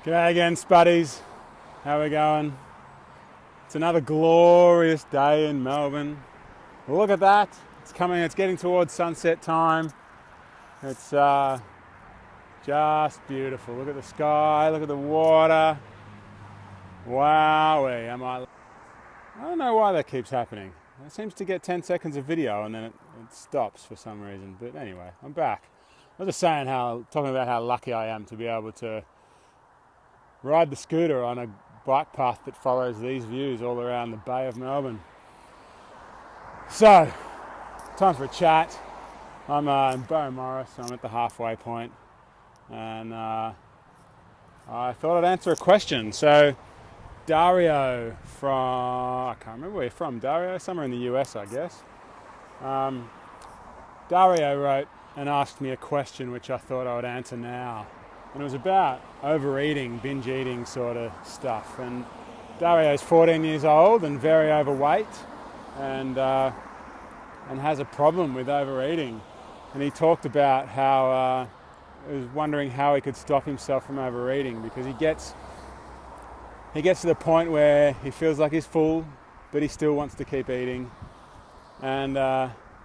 G'day again, Spuddies. How we going? It's another glorious day in Melbourne. Look at that. It's getting towards sunset time. It's just beautiful. Look at the sky, look at the water. Wowee, I don't know why that keeps happening. It seems to get 10 seconds of video and then it stops for some reason. But anyway, I'm back. I was just talking about how lucky I am to be able to ride the scooter on a bike path that follows these views all around the Bay of Melbourne. So, time for a chat. I'm in Morris, I'm at the halfway point, and I thought I'd answer a question. So, Dario I can't remember where you're from, Dario, somewhere in the US, I guess. Dario wrote and asked me a question which I thought I would answer now. And it was about overeating, binge eating sort of stuff. And Dario's 14 years old and very overweight and has a problem with overeating. And he talked about how he was wondering how he could stop himself from overeating, because he gets to the point where he feels like he's full, but he still wants to keep eating. And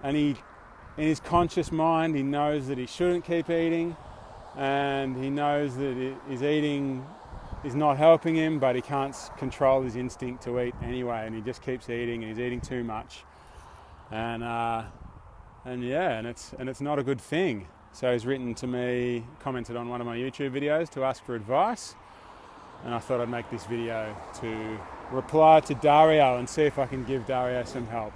in his conscious mind, he knows that he shouldn't keep eating. And he knows that his eating is not helping him, but he can't control his instinct to eat anyway, and he just keeps eating, and he's eating too much, and it's not a good thing. So he's written to me, commented on one of my YouTube videos to ask for advice, and I thought I'd make this video to reply to Dario and see if I can give Dario some help.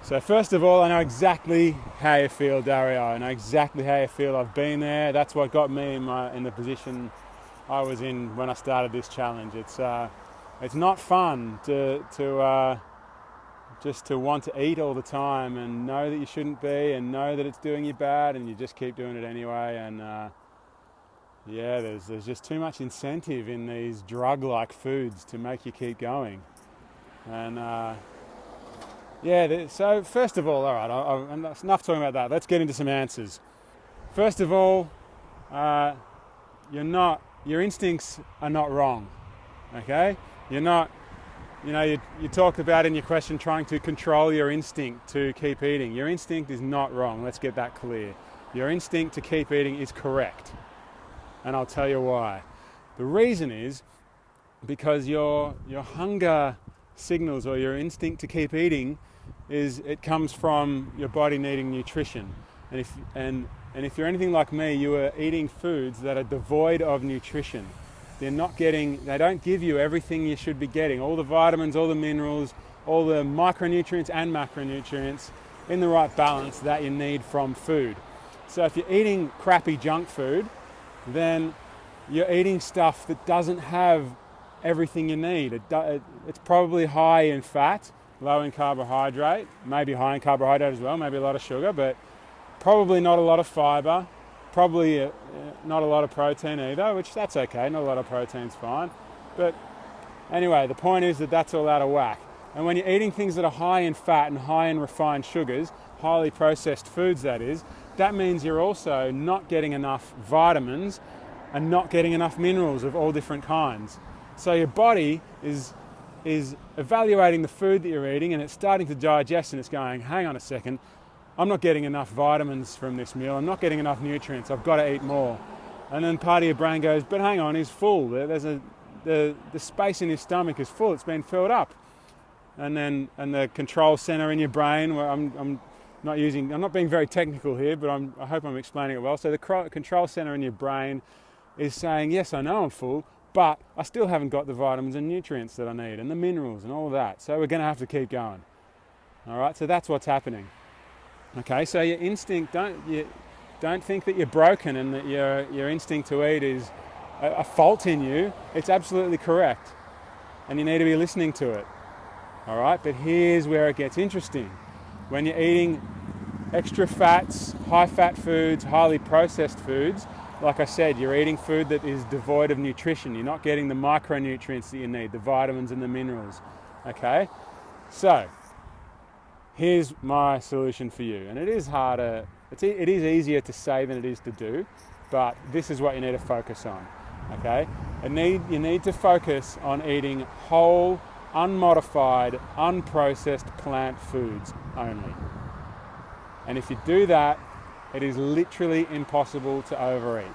So first of all, I know exactly how you feel, Dario. I know exactly how you feel. I've been there. That's what got me in the position I was in when I started this challenge. It's not fun to just to want to eat all the time and know that you shouldn't be, and know that it's doing you bad, and you just keep doing it anyway. And there's just too much incentive in these drug-like foods to make you keep going. And so first of all right, enough talking about that. Let's get into some answers. First of all, your instincts are not wrong, okay? You're not, you talked about in your question trying to control your instinct to keep eating. Your instinct is not wrong, let's get that clear. Your instinct to keep eating is correct, and I'll tell you why. The reason is because your hunger signals, or your instinct to keep eating, it comes from your body needing nutrition. And if you're anything like me, you are eating foods that are devoid of nutrition. They don't give you everything you should be getting, all the vitamins, all the minerals, all the micronutrients and macronutrients in the right balance that you need from food. So if you're eating crappy junk food, then you're eating stuff that doesn't have everything you need. It's probably high in fat, low in carbohydrate, maybe high in carbohydrate as well, maybe a lot of sugar, but probably not a lot of fiber, probably not a lot of protein either, which that's okay, not a lot of protein's fine. But anyway, the point is that that's all out of whack. And when you're eating things that are high in fat and high in refined sugars, highly processed foods that means you're also not getting enough vitamins and not getting enough minerals of all different kinds. So your body is evaluating the food that you're eating, and it's starting to digest, and it's going, hang on a second, I'm not getting enough vitamins from this meal, I'm not getting enough nutrients, I've got to eat more. And then part of your brain goes, but hang on, he's full. The space in his stomach is full, it's been filled up. And the control center in your brain, where I'm not being very technical here, but I hope I'm explaining it well. So the control center in your brain is saying, yes, I know I'm full, but I still haven't got the vitamins and nutrients that I need, and the minerals and all of that. So we're going to have to keep going. All right, so that's what's happening. Okay, so your instinct, don't think that you're broken and that your instinct to eat is a fault in you. It's absolutely correct, and you need to be listening to it. All right, but here's where it gets interesting. When you're eating extra fats, high fat foods, highly processed foods, like I said, you're eating food that is devoid of nutrition. You're not getting the micronutrients that you need, the vitamins and the minerals. Okay? So, here's my solution for you. And it is harder, it is easier to say than it is to do, but this is what you need to focus on. Okay? You need to focus on eating whole, unmodified, unprocessed plant foods only. And if you do that, it is literally impossible to overeat.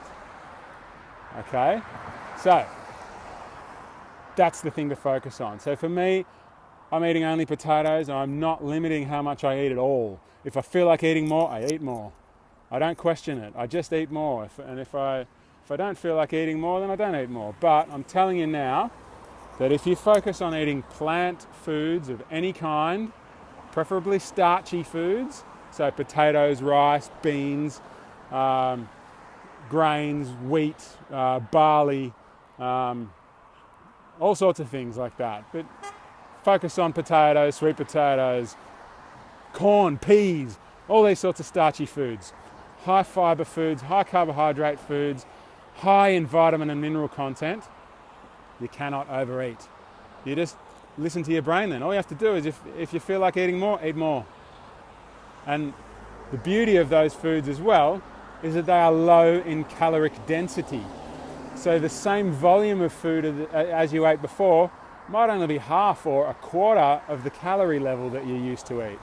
Okay? So, that's the thing to focus on. So for me, I'm eating only potatoes, and I'm not limiting how much I eat at all. If I feel like eating more, I eat more. I don't question it. I just eat more. If I don't feel like eating more, then I don't eat more. But I'm telling you now that if you focus on eating plant foods of any kind, preferably starchy foods, so potatoes, rice, beans, grains, wheat, barley, all sorts of things like that. But focus on potatoes, sweet potatoes, corn, peas, all these sorts of starchy foods. High fiber foods, high carbohydrate foods, high in vitamin and mineral content. You cannot overeat. You just listen to your brain then. All you have to do is if you feel like eating more, eat more. And the beauty of those foods as well is that they are low in caloric density. So the same volume of food as you ate before might only be half or a quarter of the calorie level that you used to eat.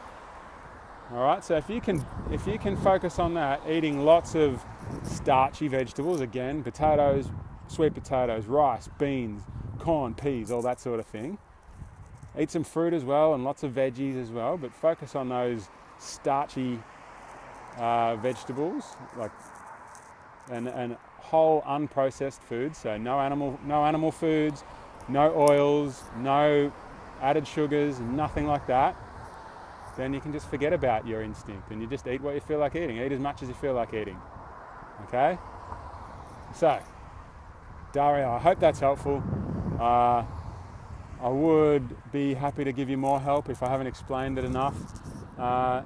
All right, so if you can focus on that, eating lots of starchy vegetables, again, potatoes, sweet potatoes, rice, beans, corn, peas, all that sort of thing. Eat some fruit as well and lots of veggies as well, but focus on those starchy vegetables, and whole unprocessed foods. So no animal foods, no oils, no added sugars, nothing like that. Then you can just forget about your instinct and you just eat what you feel like eating. Eat as much as you feel like eating. Okay? So, Dario, I hope that's helpful. I would be happy to give you more help if I haven't explained it enough. I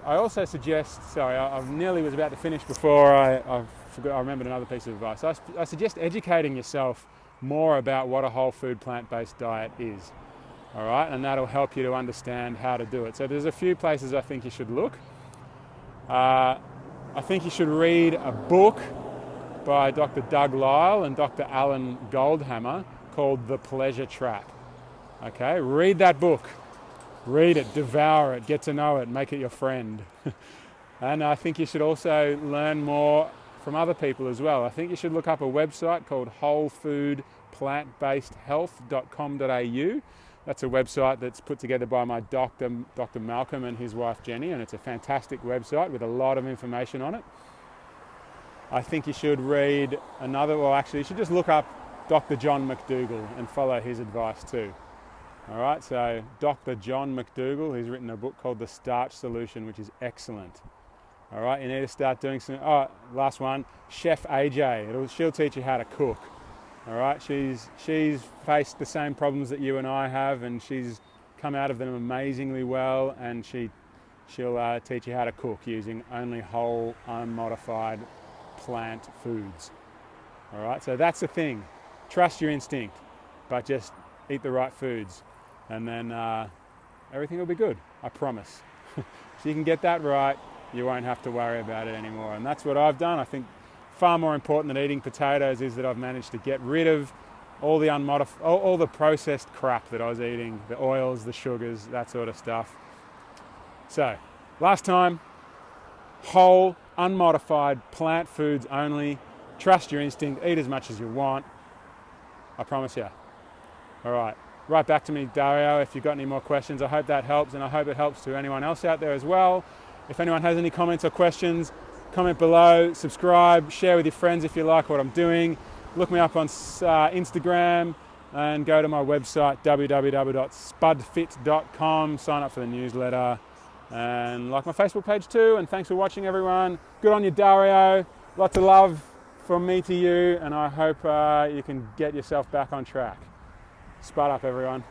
also suggest, I nearly was about to finish before I remembered another piece of advice. I suggest educating yourself more about what a whole food plant-based diet is. All right, and that'll help you to understand how to do it. So there's a few places I think you should look. I think you should read a book by Dr. Doug Lisle and Dr. Alan Goldhammer called The Pleasure Trap. Okay, read that book. Read it, devour it, get to know it, make it your friend. And I think you should also learn more from other people as well. I think you should look up a website called wholefoodplantbasedhealth.com.au. That's a website that's put together by my doctor, Dr. Malcolm, and his wife Jenny, and it's a fantastic website with a lot of information on it. I think you should read you should just look up Dr. John McDougall and follow his advice too. All right, so Dr. John McDougall, he's written a book called The Starch Solution, which is excellent. All right, you need to start doing last one, Chef AJ. She'll teach you how to cook. All right, she's faced the same problems that you and I have, and she's come out of them amazingly well, and she'll teach you how to cook using only whole, unmodified plant foods. All right, so that's the thing. Trust your instinct, but just eat the right foods, and then everything will be good, I promise. If you can get that right, you won't have to worry about it anymore, and that's what I've done. I think far more important than eating potatoes is that I've managed to get rid of all the all the processed crap that I was eating, the oils, the sugars, that sort of stuff. So, last time, whole, unmodified plant foods only. Trust your instinct, eat as much as you want. I promise you. All right, right back to me, Dario, if you've got any more questions. I hope that helps, and I hope it helps to anyone else out there as well. If anyone has any comments or questions, comment below, subscribe, share with your friends if you like what I'm doing. Look me up on Instagram and go to my website, www.spudfit.com. Sign up for the newsletter and like my Facebook page too. And thanks for watching, everyone. Good on you, Dario. Lots of love from me to you, and I hope you can get yourself back on track. Spud up, everyone.